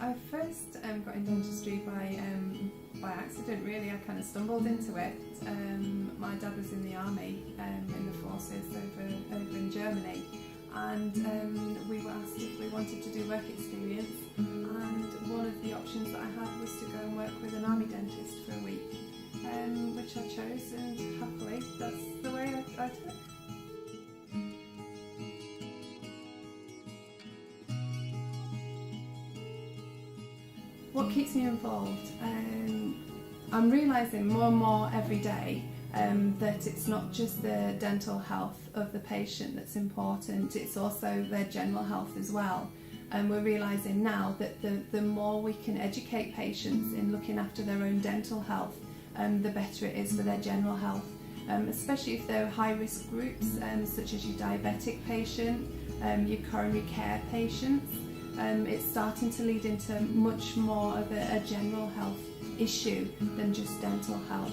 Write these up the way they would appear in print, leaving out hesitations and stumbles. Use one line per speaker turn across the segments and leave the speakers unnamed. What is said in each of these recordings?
I first got in dentistry by accident really. I kind of stumbled into it. My dad was in the army, in the forces over in Germany, and we were asked if we wanted to do work experience, and one of the options that I had was to go and work with an army dentist for a week, which I chose, and happily that's the way I took it. What keeps me involved? I'm realising more and more every day that it's not just the dental health of the patient that's important, it's also their general health as well. And we're realising now that the more we can educate patients in looking after their own dental health, the better it is for their general health, especially if they're high-risk groups, such as your diabetic patient, your coronary care patients. It's starting to lead into much more of a general health issue than just dental health,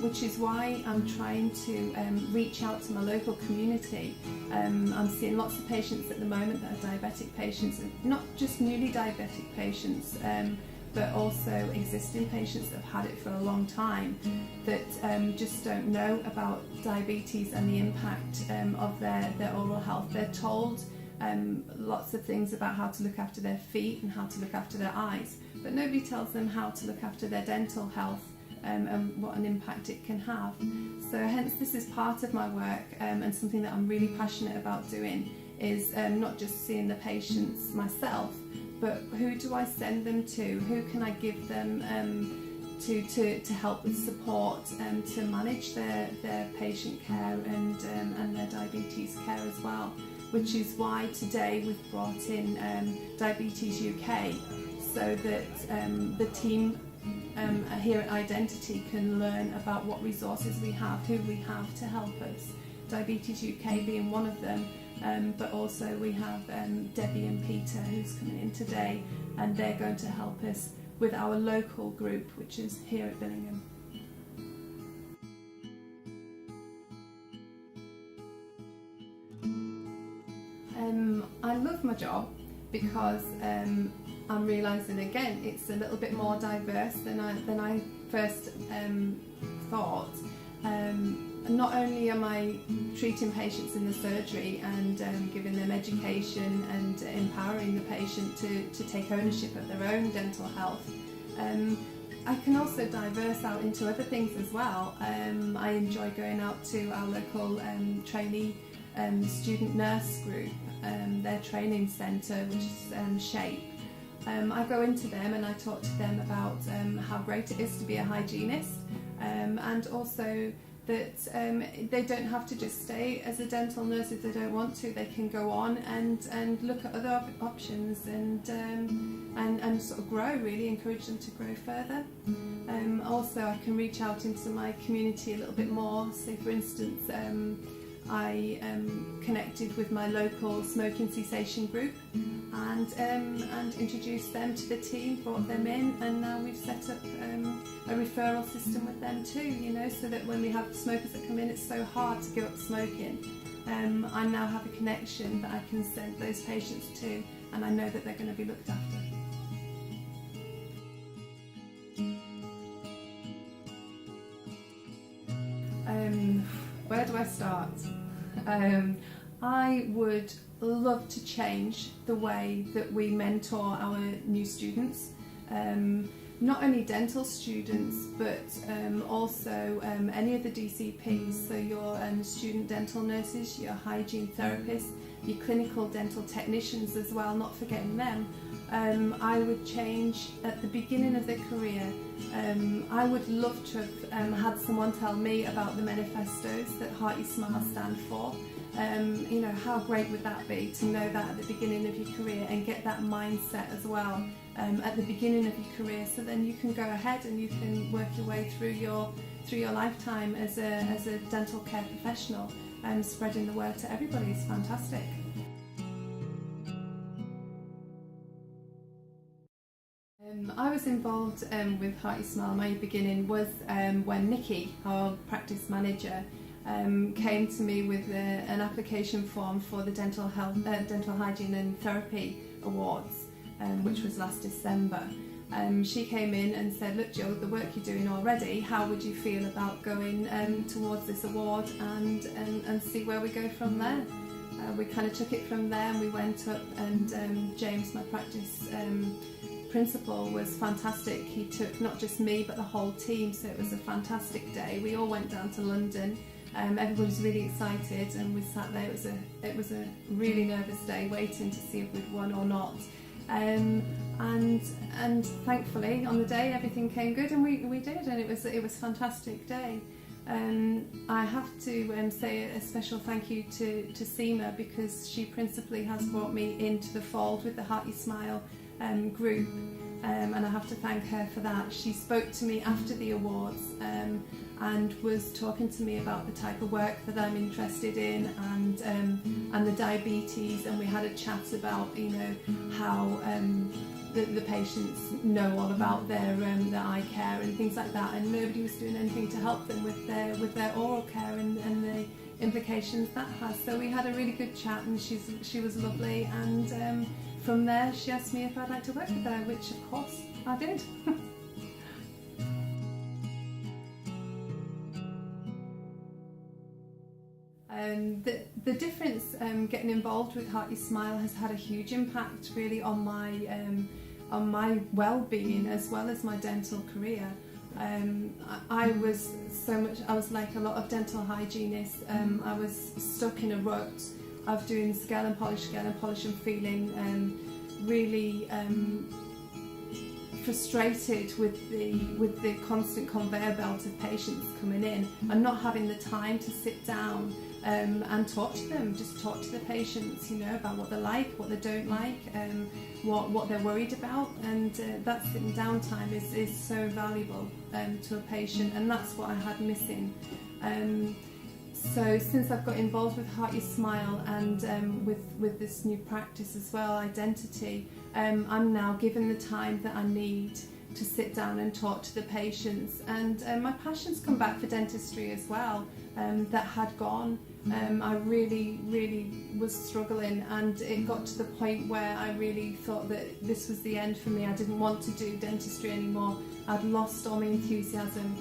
which is why I'm trying to reach out to my local community. I'm seeing lots of patients at the moment that are diabetic patients, and not just newly diabetic patients, but also existing patients that have had it for a long time, that just don't know about diabetes and the impact of their oral health. They're told lots of things about how to look after their feet and how to look after their eyes, but nobody tells them how to look after their dental health and what an impact it can have. So hence this is part of my work, and something that I'm really passionate about doing is not just seeing the patients myself, but who do I send them to, who can I give them to help with support to manage their patient care and their diabetes care as well. Which is why today we've brought in Diabetes UK, so that the team here at Identity can learn about what resources we have, who we have to help us. Diabetes UK being one of them, but also we have Debbie and Peter who's coming in today, and they're going to help us with our local group, which is here at Billingham. I love my job because I'm realising again it's a little bit more diverse than I first thought. Not only am I treating patients in the surgery and giving them education and empowering the patient to take ownership of their own dental health, I can also diverse out into other things as well. I enjoy going out to our local trainee student nurse group, their training centre, which is SHAPE. I go into them and I talk to them about how great it is to be a hygienist, and also that they don't have to just stay as a dental nurse if they don't want to. They can go on and look at other options and sort of grow, really encourage them to grow further. Also I can reach out into my community a little bit more. So for instance, I connected with my local smoking cessation group and introduced them to the team, brought them in, and now we've set up a referral system with them too, you know, so that when we have smokers that come in, it's so hard to give up smoking. I now have a connection that I can send those patients to, and I know that they're going to be looked after. Where do I start? I would love to change the way that we mentor our new students, not only dental students but also any of the DCPs, so your student dental nurses, your hygiene therapists, your clinical dental technicians as well, not forgetting them. I would change at the beginning of their career. I would love to have had someone tell me about the manifestos that Hearty Smile stand for. You know, how great would that be to know that at the beginning of your career and get that mindset as well at the beginning of your career, so then you can go ahead and you can work your way through your lifetime as a dental care professional, and spreading the word to everybody is fantastic. I was involved with Hearty Smile. My beginning was when Nikki, our practice manager, came to me with an application form for the Dental Hygiene and Therapy Awards, which was last December. She came in and said, look Jill, the work you're doing already, how would you feel about going towards this award and see where we go from there? We kind of took it from there, and we went up, and James, my practice principal, was fantastic. He took not just me but the whole team, so it was a fantastic day. We all went down to London. Everybody was really excited, and we sat there. It was a really nervous day, waiting to see if we'd won or not. And thankfully on the day everything came good, and we did, and it was a fantastic day. I have to say a special thank you to Seema, because she principally has brought me into the fold with the Heart You Smile group, and I have to thank her for that. She spoke to me after the awards and was talking to me about the type of work that I'm interested in, and the diabetes, and we had a chat about how the patients know all about their eye care and things like that, and nobody was doing anything to help them with their oral care and the implications that has. So we had a really good chat, and she was lovely, and from there she asked me if I'd like to work with her, which of course I did. The difference getting involved with Heart You Smile has had a huge impact really on my well-being as well as my dental career. I was like a lot of dental hygienists. I was stuck in a rut of doing scale and polish, and feeling really frustrated with the constant conveyor belt of patients coming in, and not having the time to sit down and talk to them, just talk to the patients, about what they like, what they don't like, what they're worried about, and that sitting down time is so valuable to a patient, and that's what I had missing. So since I've got involved with Heart You Smile and with this new practice as well, identity, I'm now given the time that I need to sit down and talk to the patients, and my passion's come back for dentistry as well, that had gone. I really was struggling, and it got to the point where I really thought that this was the end for me. I didn't want to do dentistry anymore. I'd lost all my enthusiasm.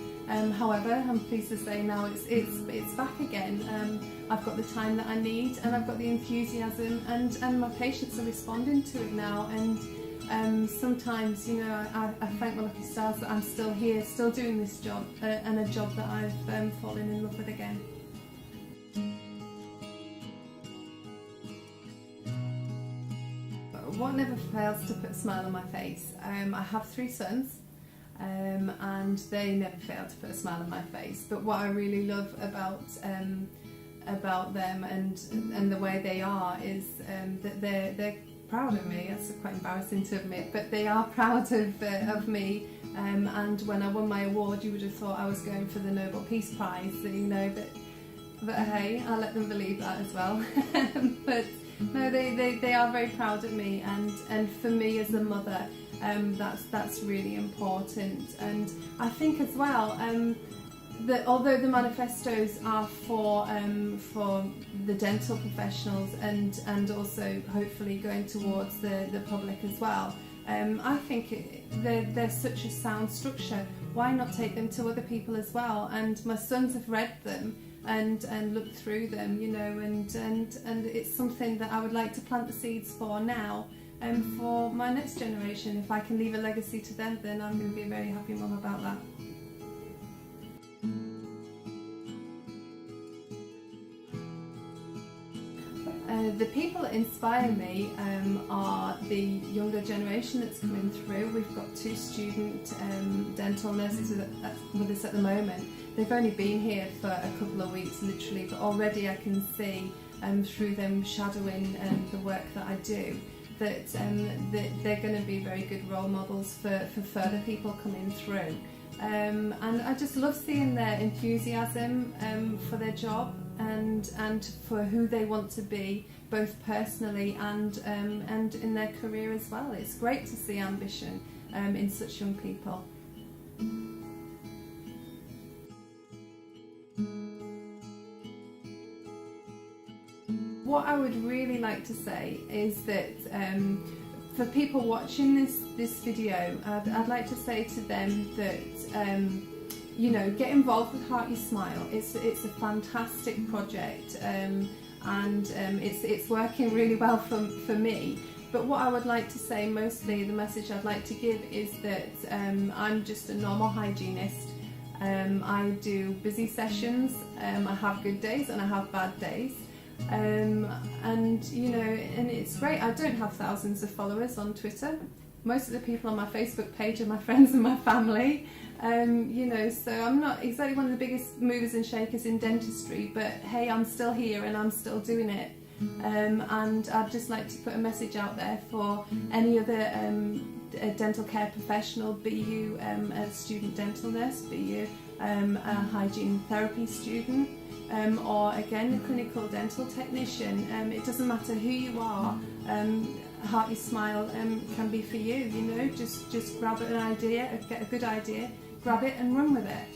However, I'm pleased to say now it's back again. I've got the time that I need, and I've got the enthusiasm, and my patients are responding to it now, and sometimes I thank my lucky stars that I'm still here, still doing this job, and a job that I've fallen in love with again. What never fails to put a smile on my face? I have 3 sons, and they never fail to put a smile on my face. But what I really love about them and the way they are is that they're proud of me. That's quite embarrassing to admit, but they are proud of me. And when I won my award, you would have thought I was going for the Nobel Peace Prize, but hey, I'll let them believe that as well. But no, they are very proud of me, and for me as a mother, that's really important. And I think as well that although the manifestos are for the dental professionals and also hopefully going towards the public as well, I think they're such a sound structure. Why not take them to other people as well? And my sons have read them and looked through them, and it's something that I would like to plant the seeds for now, and for my next generation. If I can leave a legacy to them, then I'm going to be a very happy mum about that. The people that inspire me are the younger generation that's coming through. We've got 2 student dental nurses with us at the moment. They've only been here for a couple of weeks literally, but already I can see through them shadowing the work that I do that they're going to be very good role models for further people coming through. And I just love seeing their enthusiasm for their job and for who they want to be, both personally and in their career as well. It's great to see ambition in such young people. What I would really like to say is that for people watching this video, I'd like to say to them that you know, get involved with Heart You Smile. It's a fantastic project, and it's working really well for me. But what I would like to say, mostly the message I'd like to give, is that I'm just a normal hygienist. I do busy sessions. I have good days and I have bad days. And you know, and it's great. I don't have thousands of followers on Twitter. Most of the people on my Facebook page are my friends and my family. You know, so I'm not exactly one of the biggest movers and shakers in dentistry, but hey, I'm still here and I'm still doing it. And I'd just like to put a message out there for any other dental care professional, be you a student dental nurse, be you a hygiene therapy student, or again a clinical dental technician. It doesn't matter who you are. Heart You Smile can be for you. You know, just grab an idea, get a good idea, grab it and run with it.